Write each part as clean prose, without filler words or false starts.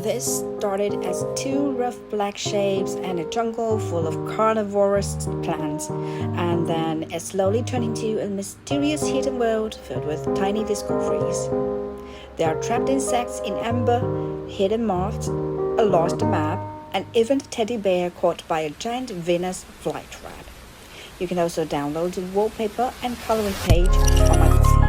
This started as two rough black shapes and a jungle full of carnivorous plants, and then it slowly turned into a mysterious hidden world filled with tiny discoveries. There are trapped insects in amber, hidden moths, a lost map, and even a teddy bear caught by a giant Venus flytrap. You can also download the wallpaper and coloring page on my Ko-fi.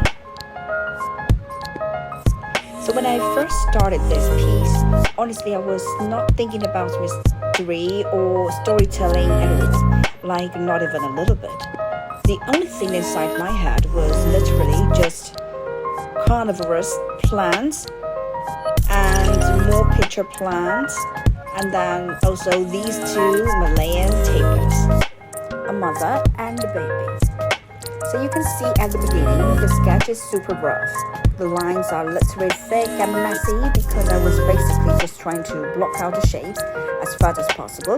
So when I first started this piece, honestly I was not thinking about mystery or storytelling at all, like not even a little bit. The only thing inside my head was literally just carnivorous plants and more picture plants, and then also these two Malayan tapirs, a mother and a baby. So you can see at the beginning, the sketch is super rough. The lines are literally thick and messy because I was basically just trying to block out the shapes as fast as possible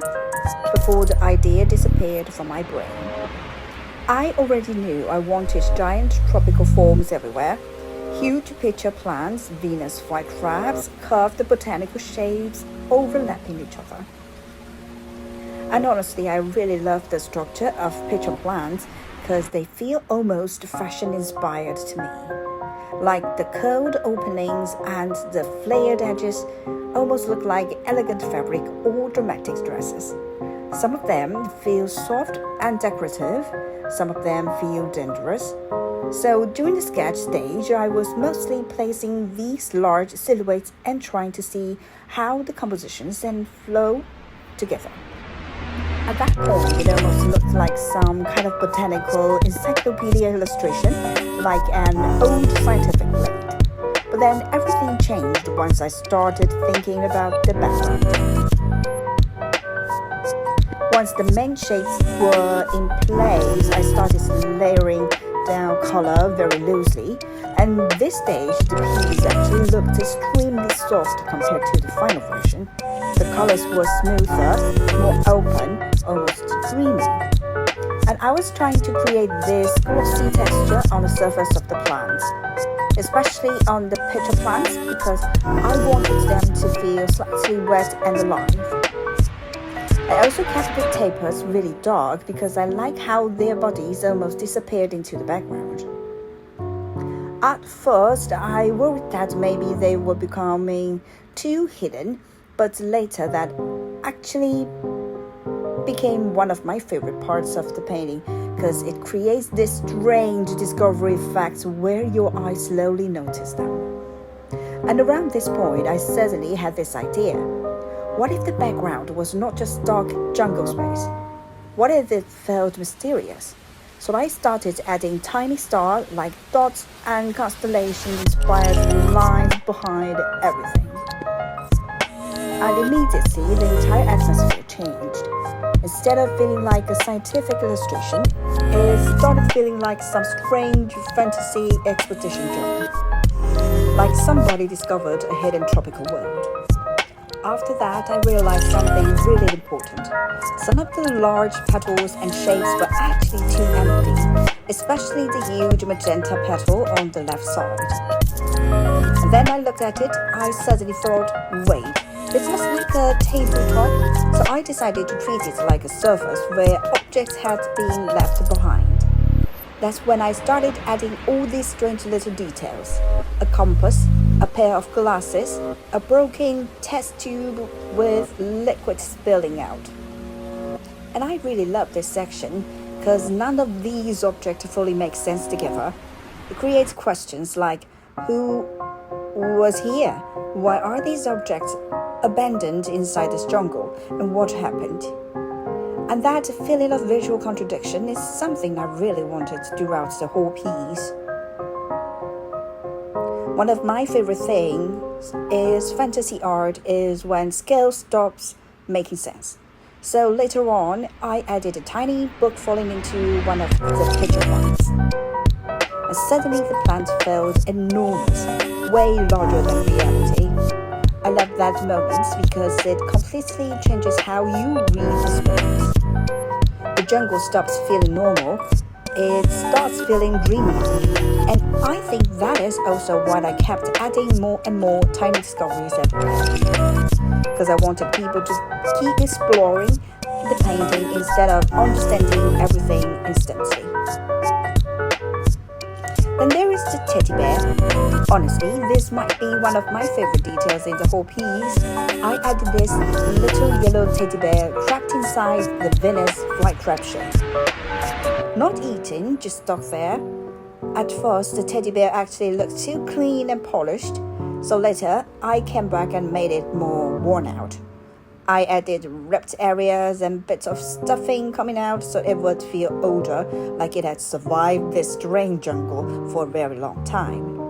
before the idea disappeared from my brain. I already knew I wanted giant tropical forms everywhere, huge picture plants, Venus flytraps, curved botanical shapes overlapping each other. And honestly, I really love the structure of picture plants because they feel almost fashion-inspired to me. Like the curled openings and the flared edges almost look like elegant fabric or dramatic dresses. Some of them feel soft and decorative, some of them feel dangerous. So during the sketch stage, I was mostly placing these large silhouettes and trying to see how the compositions and flow together. At that point, it almost looked like some kind of botanical encyclopedia illustration, like an old scientific plate. But then everything changed once I started thinking about the background. Once the main shapes were in place, I started layering down color very loosely, and this stage the piece actually looked extremely soft compared to the final version. The colors were smoother, more open, almost dreamy. And I was trying to create this glossy texture on the surface of the plants, especially on the picture plants because I wanted them to feel slightly wet and alive. I also kept the tapirs really dark because I like how their bodies almost disappeared into the background. At first, I worried that maybe they were becoming too hidden, but later that actually became one of my favorite parts of the painting because it creates this strange discovery effect where your eyes slowly notice them. And around this point, I suddenly had this idea. What if the background was not just dark jungle space? What if it felt mysterious? So I started adding tiny star-like dots and constellation-inspired lines behind everything. And immediately, the entire atmosphere changed. Instead of feeling like a scientific illustration, it started feeling like some strange fantasy expedition journey. Like somebody discovered a hidden tropical world. After that, I realized something really important. Some of the large petals and shapes were actually too empty, especially the huge magenta petal on the left side. And then I looked at it, I suddenly thought, wait, this looks like a tabletop, so I decided to treat it like a surface where objects had been left behind. That's when I started adding all these strange little details. A compass, a pair of glasses, a broken test tube with liquid spilling out. And I really love this section because none of these objects fully make sense together. It creates questions like, who was here? Why are these objects abandoned inside this jungle? And what happened? And that feeling of visual contradiction is something I really wanted throughout the whole piece. One of my favorite things is fantasy art is when scale stops making sense. So later on, I added a tiny book falling into one of the picture plants. And suddenly the plant felt enormous, way larger than reality. I love that moment because it completely changes how you read the space. The jungle stops feeling normal, it starts feeling dreamlike. And I think that is also why I kept adding more and more tiny discoveries every day. Because I wanted people to keep exploring the painting instead of understanding everything instantly. Then there is the teddy bear. Honestly, this might be one of my favorite details in the whole piece. I added this little yellow teddy bear trapped inside the Venus flytrap shell. Not eaten, just stuck there. At first, the teddy bear actually looked too clean and polished, so later I came back and made it more worn out. I added ripped areas and bits of stuffing coming out so it would feel older, like it had survived this strange jungle for a very long time.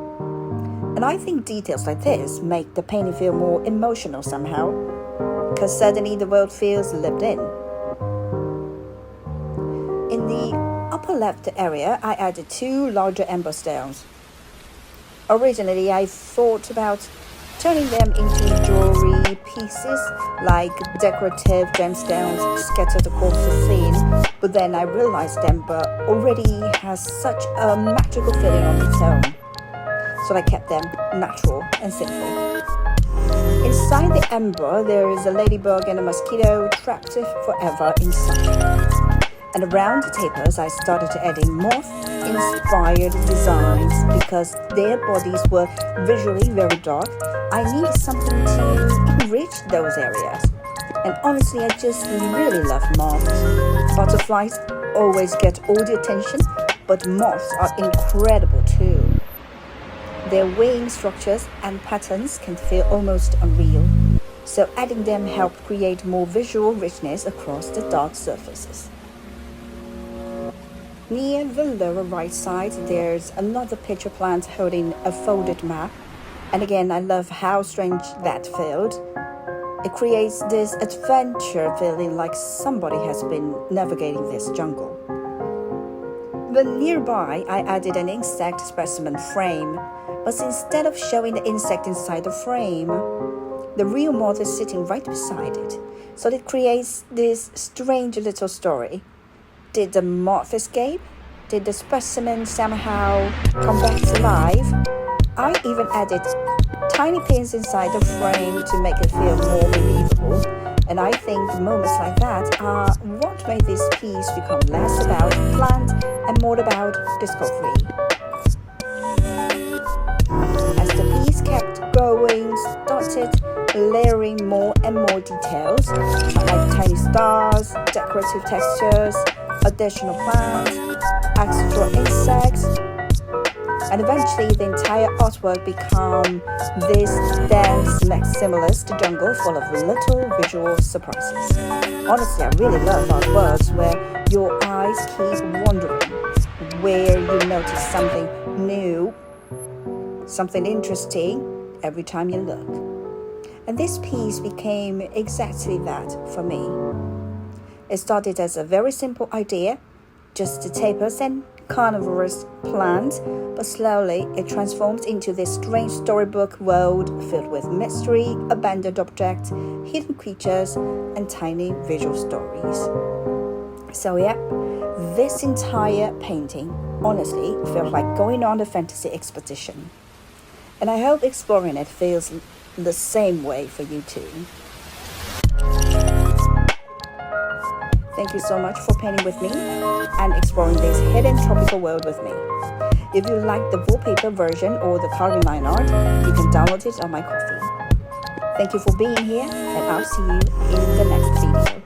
And I think details like this make the painting feel more emotional somehow, because suddenly the world feels lived in. In the upper left area, I added 2 larger ember stones. Originally, I thought about turning them into jewelry pieces like decorative gemstones scattered across the scene, but then I realized ember already has such a magical feeling on its own, so I kept them natural and simple. Inside the ember, there is a ladybug and a mosquito trapped forever inside. And around the tapirs, I started adding moth-inspired designs because their bodies were visually very dark. I needed something to enrich those areas. And honestly, I just really love moths. Butterflies always get all the attention, but moths are incredible too. Their wing structures and patterns can feel almost unreal, so adding them helped create more visual richness across the dark surfaces. Near the lower right side, there's another pitcher plant holding a folded map. And again, I love how strange that felt. It creates this adventure feeling like somebody has been navigating this jungle. Then nearby, I added an insect specimen frame, but instead of showing the insect inside the frame, the real moth is sitting right beside it. So it creates this strange little story. Did the moth escape? Did the specimen somehow come back to life? I even added tiny pins inside the frame to make it feel more believable. And I think moments like that are what made this piece become less about plant and more about discovery. As the piece kept going, started layering more and more details, like tiny stars, decorative textures, additional plants, extra insects, and eventually the entire artwork became this dense maximalist jungle full of little visual surprises. Honestly, I really love artworks where your eyes keep wandering, where you notice something new, something interesting every time you look. And this piece became exactly that for me. It started as a very simple idea, just the tapirs and carnivorous plants, but slowly it transformed into this strange storybook world filled with mystery, abandoned objects, hidden creatures, and tiny visual stories. So yeah, this entire painting honestly felt like going on a fantasy expedition. And I hope exploring it feels the same way for you too. Thank you so much for painting with me and exploring this hidden tropical world with me. If you like the wallpaper version or the carving line art, you can download it on my Ko-fi. Thank you for being here, and I'll see you in the next video.